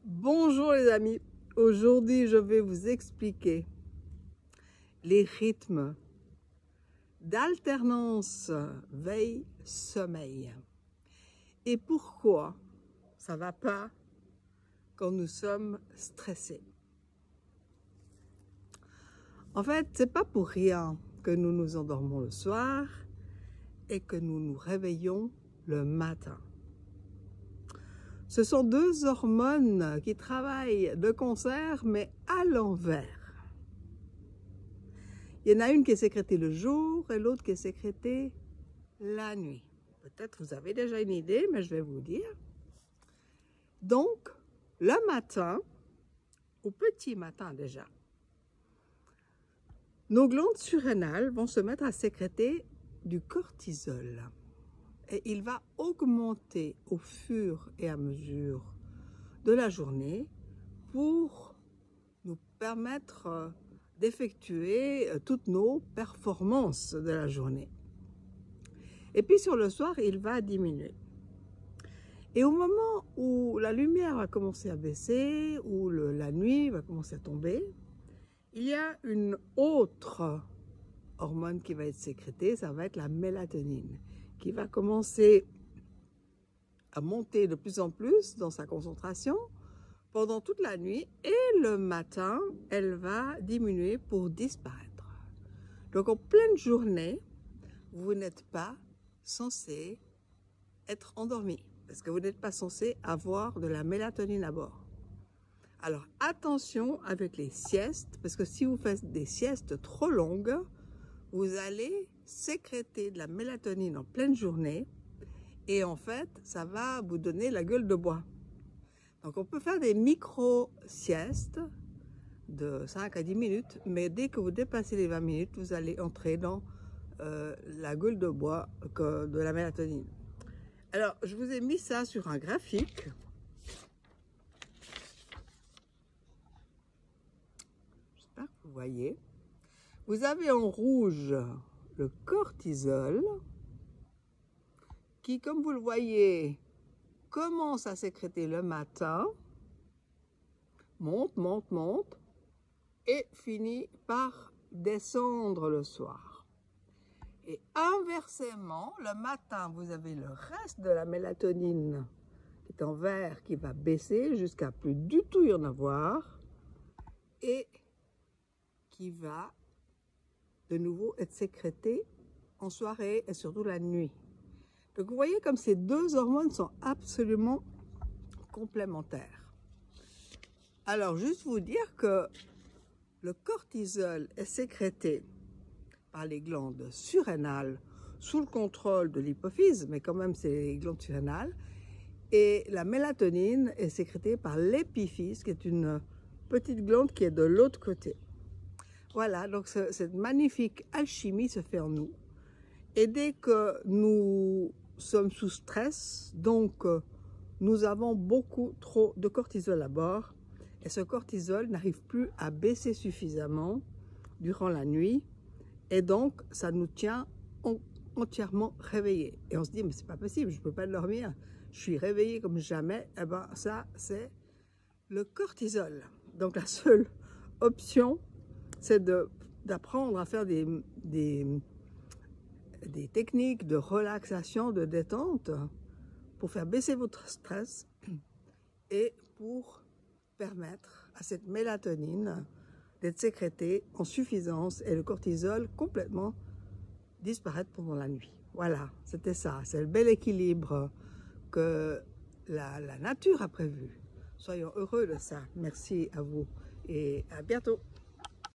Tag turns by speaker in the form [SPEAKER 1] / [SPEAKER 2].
[SPEAKER 1] Bonjour les amis, aujourd'hui je vais vous expliquer les rythmes d'alternance veille-sommeil et pourquoi ça ne va pas quand nous sommes stressés. En fait, c'est pas pour rien que nous nous endormons le soir et que nous nous réveillons le matin. Ce sont deux hormones qui travaillent de concert, mais à l'envers. Il y en a une qui est sécrétée le jour et l'autre qui est sécrétée la nuit. Peut-être vous avez déjà une idée, mais je vais vous dire. Donc, le matin, au petit matin déjà, nos glandes surrénales vont se mettre à sécréter du cortisol. Et il va augmenter au fur et à mesure de la journée pour nous permettre d'effectuer toutes nos performances de la journée. Et puis sur le soir, il va diminuer. Et au moment où la lumière va commencer à baisser, où la nuit va commencer à tomber, il y a une autre hormone qui va être sécrétée, ça va être la mélatonine, qui va commencer à monter de plus en plus dans sa concentration pendant toute la nuit et le matin, elle va diminuer pour disparaître. Donc en pleine journée, vous n'êtes pas censé être endormi parce que vous n'êtes pas censé avoir de la mélatonine à bord. Alors attention avec les siestes parce que si vous faites des siestes trop longues, vous allez sécréter de la mélatonine en pleine journée et en fait, ça va vous donner la gueule de bois. Donc on peut faire des micro-siestes de 5 à 10 minutes, mais dès que vous dépassez les 20 minutes, vous allez entrer dans la gueule de bois de la mélatonine. Alors, je vous ai mis ça sur un graphique. J'espère que vous voyez. Vous avez en rouge le cortisol qui, comme vous le voyez, commence à sécréter le matin, monte, monte, monte, et finit par descendre le soir. Et inversement, le matin, vous avez le reste de la mélatonine qui est en vert qui va baisser jusqu'à plus du tout y en avoir et qui va de nouveau être sécrété en soirée et surtout la nuit. Donc vous voyez comme ces deux hormones sont absolument complémentaires. Alors juste vous dire que le cortisol est sécrété par les glandes surrénales sous le contrôle de l'hypophyse, mais quand même c'est les glandes surrénales, et la mélatonine est sécrétée par l'épiphyse, qui est une petite glande qui est de l'autre côté. Voilà, donc cette magnifique alchimie se fait en nous. Et dès que nous sommes sous stress, donc nous avons beaucoup trop de cortisol à bord, et ce cortisol n'arrive plus à baisser suffisamment durant la nuit, et donc ça nous tient entièrement réveillés. Et on se dit, mais c'est pas possible, je peux pas dormir, je suis réveillée comme jamais. Eh ben ça, c'est le cortisol. Donc la seule option, c'est d'apprendre à faire des techniques de relaxation, de détente pour faire baisser votre stress et pour permettre à cette mélatonine d'être sécrétée en suffisance et le cortisol complètement disparaître pendant la nuit. Voilà, c'était ça, c'est le bel équilibre que la nature a prévu. Soyons heureux de ça. Merci à vous et à bientôt.